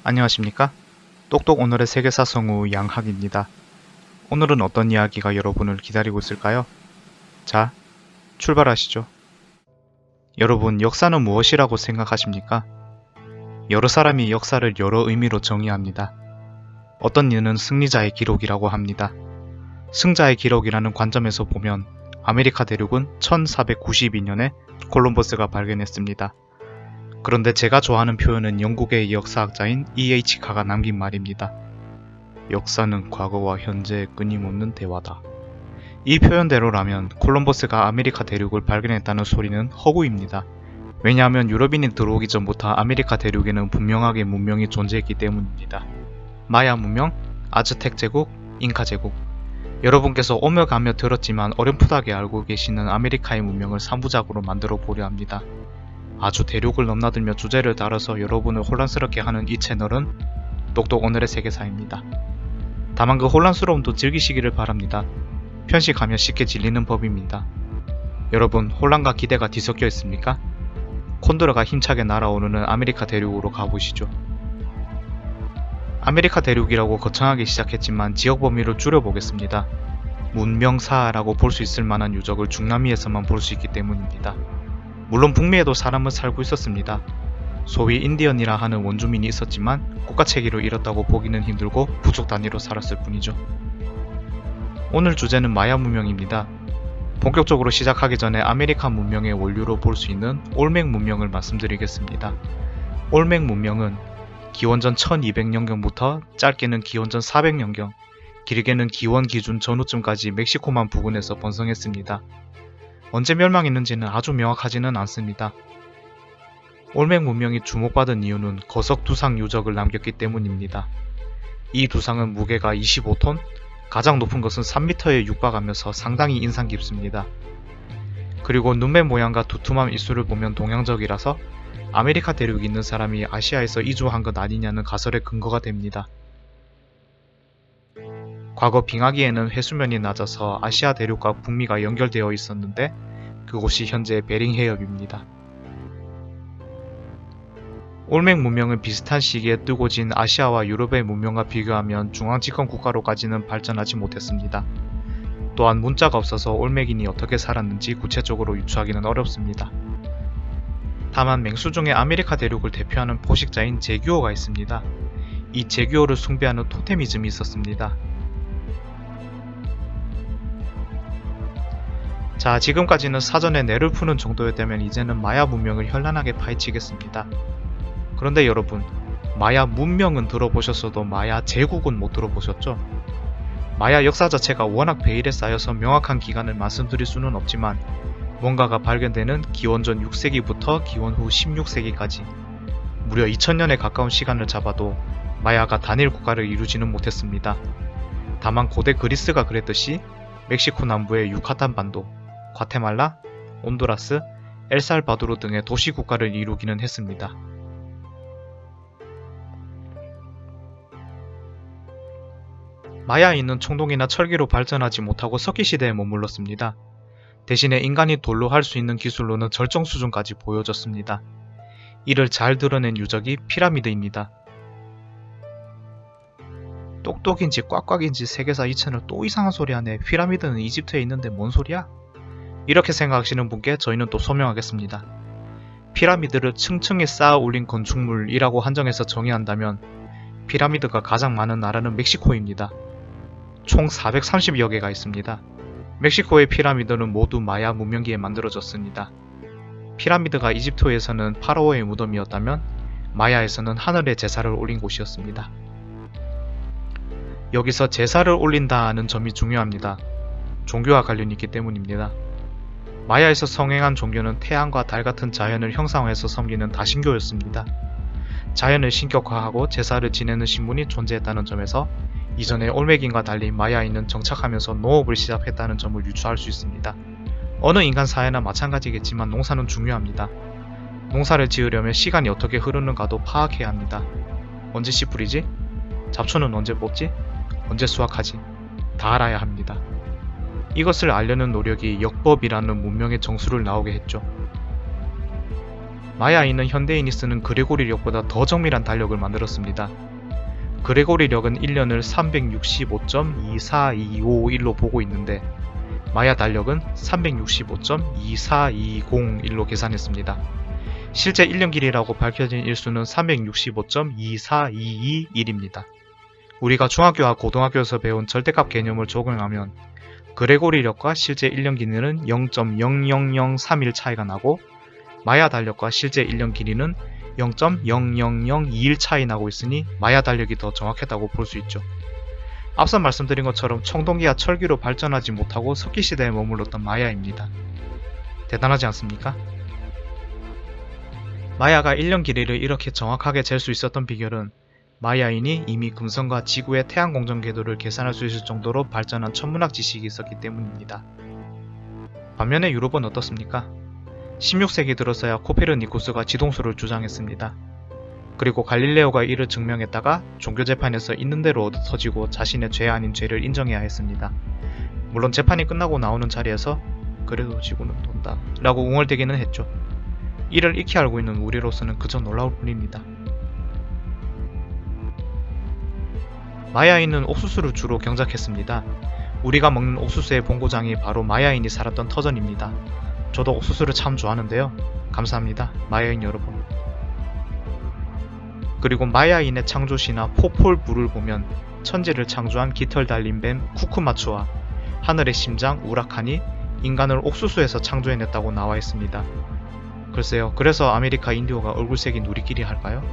안녕하십니까? 똑똑 오늘의 세계사 성우 양학입니다. 오늘은 어떤 이야기가 여러분을 기다리고 있을까요? 자, 출발하시죠. 여러분, 역사는 무엇이라고 생각하십니까? 여러 사람이 역사를 여러 의미로 정의합니다. 어떤 이는 승리자의 기록이라고 합니다. 승자의 기록이라는 관점에서 보면 아메리카 대륙은 1492년에 콜럼버스가 발견했습니다. 그런데 제가 좋아하는 표현은 영국의 역사학자인 E.H. 카가 남긴 말입니다. 역사는 과거와 현재의 끊임없는 대화다. 이 표현대로라면 콜럼버스가 아메리카 대륙을 발견했다는 소리는 허구입니다. 왜냐하면 유럽인이 들어오기 전부터 아메리카 대륙에는 분명하게 문명이 존재했기 때문입니다. 마야 문명, 아즈텍 제국, 잉카 제국. 여러분께서 오며 가며 들었지만 어렴풋하게 알고 계시는 아메리카의 문명을 3부작으로 만들어 보려 합니다. 아주 대륙을 넘나들며 주제를 다뤄서 여러분을 혼란스럽게 하는 이 채널은 똑똑 오늘의 세계사입니다. 다만 그 혼란스러움도 즐기시기를 바랍니다. 편식하면 쉽게 질리는 법입니다. 여러분, 혼란과 기대가 뒤섞여 있습니까? 콘드라가 힘차게 날아오르는 아메리카 대륙으로 가보시죠. 아메리카 대륙이라고 거창하게 시작했지만 지역 범위를 줄여보겠습니다. 문명사라고 볼 수 있을 만한 유적을 중남미에서만 볼 수 있기 때문입니다. 물론 북미에도 사람은 살고 있었습니다. 소위 인디언이라 하는 원주민이 있었지만 국가체계로 이뤘다고 보기는 힘들고 부족 단위로 살았을 뿐이죠. 오늘 주제는 마야 문명입니다. 본격적으로 시작하기 전에 아메리카 문명의 원류로 볼 수 있는 올맥 문명을 말씀드리겠습니다. 올맥 문명은 기원전 1200년경부터 짧게는 기원전 400년경, 길게는 기원 기준 전후쯤까지 멕시코만 부근에서 번성했습니다. 언제 멸망했는지는 아주 명확하지는 않습니다. 올맥 문명이 주목받은 이유는 거석 두상 유적을 남겼기 때문입니다. 이 두상은 무게가 25톤, 가장 높은 것은 3m에 육박하면서 상당히 인상 깊습니다. 그리고 눈매 모양과 두툼한 입술을 보면 동양적이라서 아메리카 대륙에 있는 사람이 아시아에서 이주한 것 아니냐는 가설의 근거가 됩니다. 과거 빙하기에는 해수면이 낮아서 아시아 대륙과 북미가 연결되어 있었는데 그곳이 현재 베링 해협입니다. 올맥 문명은 비슷한 시기에 뜨고 진 아시아와 유럽의 문명과 비교하면 중앙집권 국가로까지는 발전하지 못했습니다. 또한 문자가 없어서 올맥인이 어떻게 살았는지 구체적으로 유추하기는 어렵습니다. 다만 맹수 중에 아메리카 대륙을 대표하는 포식자인 제규어가 있습니다. 이 제규어를 숭배하는 토테미즘이 있었습니다. 자, 지금까지는 사전에 뇌를 푸는 정도였다면 이제는 마야 문명을 현란하게 파헤치겠습니다. 그런데 여러분, 마야 문명은 들어보셨어도 마야 제국은 못 들어보셨죠? 마야 역사 자체가 워낙 베일에 쌓여서 명확한 기간을 말씀드릴 수는 없지만 뭔가가 발견되는 기원전 6세기부터 기원 후 16세기까지 무려 2000년에 가까운 시간을 잡아도 마야가 단일 국가를 이루지는 못했습니다. 다만 고대 그리스가 그랬듯이 멕시코 남부의 유카탄 반도, 과테말라, 온두라스, 엘살바도르 등의 도시국가를 이루기는 했습니다. 마야인은 청동이나 철기로 발전하지 못하고 석기시대에 머물렀습니다. 대신에 인간이 돌로 할 수 있는 기술로는 절정 수준까지 보여줬습니다. 이를 잘 드러낸 유적이 피라미드입니다. 똑똑인지 꽉꽉인지 세계사 2채널 또 이상한 소리 하네. 피라미드는 이집트에 있는데 뭔 소리야? 이렇게 생각하시는 분께 저희는 또 소명하겠습니다. 피라미드를 층층이 쌓아 올린 건축물이라고 한정해서 정의한다면 피라미드가 가장 많은 나라는 멕시코입니다. 총 430여 개가 있습니다. 멕시코의 피라미드는 모두 마야 문명기에 만들어졌습니다. 피라미드가 이집트에서는 파라오의 무덤이었다면 마야에서는 하늘에 제사를 올린 곳이었습니다. 여기서 제사를 올린다는 점이 중요합니다. 종교와 관련이 있기 때문입니다. 마야에서 성행한 종교는 태양과 달 같은 자연을 형상화해서 섬기는 다신교였습니다. 자연을 신격화하고 제사를 지내는 신분이 존재했다는 점에서 이전의 올맥인과 달리 마야인은 정착하면서 농업을 시작했다는 점을 유추할 수 있습니다. 어느 인간 사회나 마찬가지겠지만 농사는 중요합니다. 농사를 지으려면 시간이 어떻게 흐르는가도 파악해야 합니다. 언제 씨 뿌리지? 잡초는 언제 뽑지? 언제 수확하지? 다 알아야 합니다. 이것을 알려는 노력이 역법이라는 문명의 정수를 나오게 했죠. 마야인은 현대인이 쓰는 그레고리력보다 더 정밀한 달력을 만들었습니다. 그레고리력은 1년을 365.24251로 보고 있는데 마야 달력은 365.24201로 계산했습니다. 실제 1년 길이라고 밝혀진 일수는 365.24221입니다. 우리가 중학교와 고등학교에서 배운 절대값 개념을 적용하면 그레고리력과 실제 1년 길이는 0.00031 차이가 나고 마야 달력과 실제 1년 길이는 0.00021 차이 나고 있으니 마야 달력이 더 정확했다고 볼 수 있죠. 앞서 말씀드린 것처럼 청동기와 철기로 발전하지 못하고 석기시대에 머물렀던 마야입니다. 대단하지 않습니까? 마야가 1년 길이를 이렇게 정확하게 잴 수 있었던 비결은 마야인이 이미 금성과 지구의 태양공전 궤도를 계산할 수 있을 정도로 발전한 천문학 지식이 있었기 때문입니다. 반면에 유럽은 어떻습니까? 16세기 들어서야 코페르니쿠스가 지동수를 주장했습니다. 그리고 갈릴레오가 이를 증명했다가 종교재판에서 있는 대로 얻어터지고 자신의 죄 아닌 죄를 인정해야 했습니다. 물론 재판이 끝나고 나오는 자리에서 그래도 지구는 돈다 라고 웅얼대기는 했죠. 이를 익히 알고 있는 우리로서는 그저 놀라울 뿐입니다. 마야인은 옥수수를 주로 경작했습니다. 우리가 먹는 옥수수의 본고장이 바로 마야인이 살았던 터전입니다. 저도 옥수수를 참 좋아하는데요. 감사합니다, 마야인 여러분. 그리고 마야인의 창조시나 포폴부를 보면 천지를 창조한 깃털 달린 뱀 쿠쿠마츠와 하늘의 심장 우라칸이 인간을 옥수수에서 창조해냈다고 나와 있습니다. 글쎄요, 그래서 아메리카 인디오가 얼굴색이 누리끼리 할까요?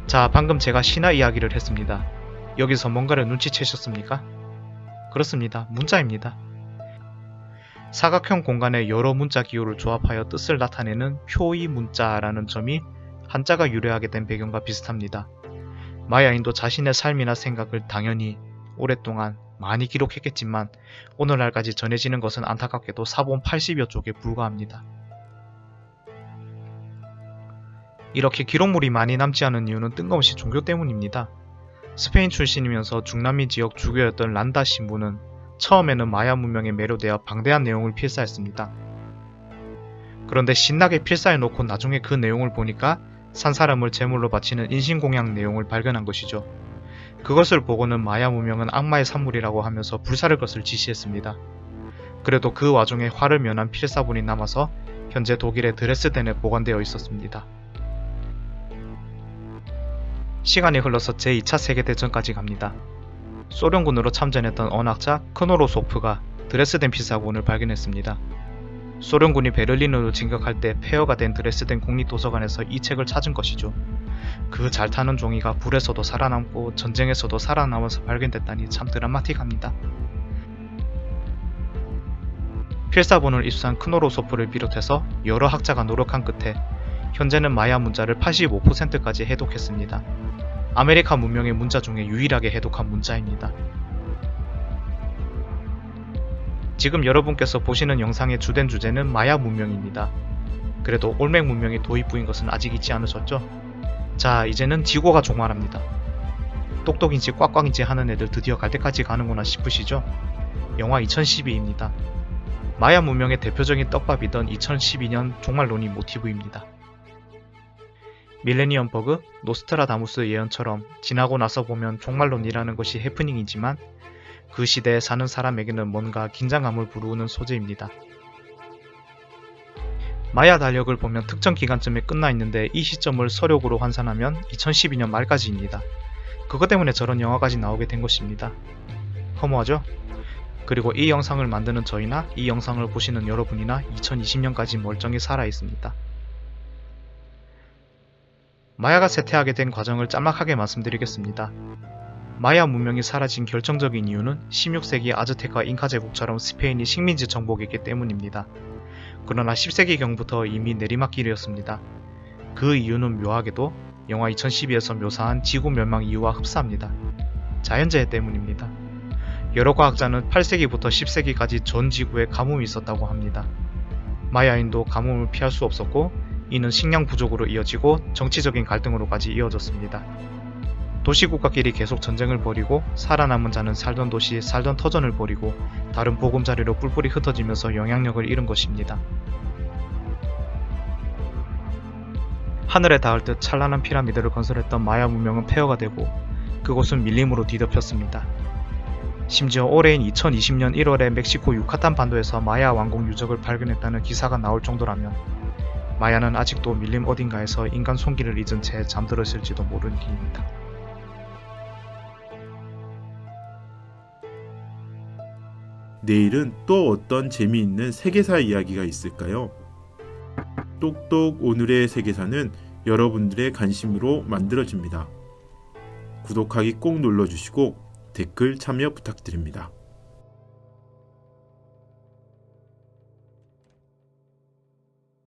자, 방금 제가 신화 이야기를 했습니다. 여기서 뭔가를 눈치채셨습니까? 그렇습니다. 문자입니다. 사각형 공간의 여러 문자 기호를 조합하여 뜻을 나타내는 표의 문자라는 점이 한자가 유래하게 된 배경과 비슷합니다. 마야인도 자신의 삶이나 생각을 당연히 오랫동안 많이 기록했겠지만 오늘날까지 전해지는 것은 안타깝게도 사본 80여 쪽에 불과합니다. 이렇게 기록물이 많이 남지 않은 이유는 뜬금없이 종교 때문입니다. 스페인 출신이면서 중남미 지역 주교였던 란다 신부는 처음에는 마야 문명에 매료되어 방대한 내용을 필사했습니다. 그런데 신나게 필사해놓고 나중에 그 내용을 보니까 산 사람을 제물로 바치는 인신공양 내용을 발견한 것이죠. 그것을 보고는 마야 문명은 악마의 산물이라고 하면서 불사를 것을 지시했습니다. 그래도 그 와중에 화를 면한 필사본이 남아서 현재 독일의 드레스덴에 보관되어 있었습니다. 시간이 흘러서 제2차 세계대전까지 갑니다. 소련군으로 참전했던 언학자 크노로소프가 드레스덴 필사본을 발견했습니다. 소련군이 베를린으로 진격할 때 폐허가 된 드레스덴 국립도서관에서 이 책을 찾은 것이죠. 그 잘 타는 종이가 불에서도 살아남고 전쟁에서도 살아남아서 발견됐다니 참 드라마틱합니다. 필사본을 입수한 크노로소프를 비롯해서 여러 학자가 노력한 끝에 현재는 마야 문자를 85%까지 해독했습니다. 아메리카 문명의 문자 중에 유일하게 해독한 문자입니다. 지금 여러분께서 보시는 영상의 주된 주제는 마야 문명입니다. 그래도 올맥 문명이 도입부인 것은 아직 잊지 않으셨죠? 자, 이제는 지구가 종말합니다. 똑똑인지 꽉꽉인지 하는 애들 드디어 갈 때까지 가는구나 싶으시죠? 영화 2012입니다. 마야 문명의 대표적인 떡밥이던 2012년 종말론이 모티브입니다. 밀레니엄 버그, 노스트라다무스 예언처럼 지나고 나서 보면 종말론이라는 것이 해프닝이지만 그 시대에 사는 사람에게는 뭔가 긴장감을 불러오는 소재입니다. 마야 달력을 보면 특정 기간쯤에 끝나 있는데 이 시점을 서력으로 환산하면 2012년 말까지입니다. 그것 때문에 저런 영화까지 나오게 된 것입니다. 허무하죠? 그리고 이 영상을 만드는 저희나 이 영상을 보시는 여러분이나 2020년까지 멀쩡히 살아있습니다. 마야가 쇠퇴하게 된 과정을 짤막하게 말씀드리겠습니다. 마야 문명이 사라진 결정적인 이유는 16세기 아즈테카 잉카 제국처럼 스페인이 식민지 정복했기 때문입니다. 그러나 10세기경부터 이미 내리막길이었습니다. 그 이유는 묘하게도 영화 2012에서 묘사한 지구 멸망 이유와 흡사합니다. 자연재해 때문입니다. 여러 과학자는 8세기부터 10세기까지 전 지구에 가뭄이 있었다고 합니다. 마야인도 가뭄을 피할 수 없었고 이는 식량 부족으로 이어지고 정치적인 갈등으로까지 이어졌습니다. 도시국가끼리 계속 전쟁을 벌이고 살아남은 자는 살던 도시, 살던 터전을 버리고 다른 보금자리로 뿔뿔이 흩어지면서 영향력을 잃은 것입니다. 하늘에 닿을 듯 찬란한 피라미드를 건설했던 마야 문명은 폐허가 되고 그곳은 밀림으로 뒤덮였습니다. 심지어 올해인 2020년 1월에 멕시코 유카탄 반도에서 마야 왕국 유적을 발견했다는 기사가 나올 정도라면 마야는 아직도 밀림 어딘가에서 인간 손길을 잊은 채 잠들었을지도 모르는 길입니다. 내일은 또 어떤 재미있는 세계사 이야기가 있을까요? 똑똑 오늘의 세계사는 여러분들의 관심으로 만들어집니다. 구독하기 꼭 눌러주시고 댓글 참여 부탁드립니다.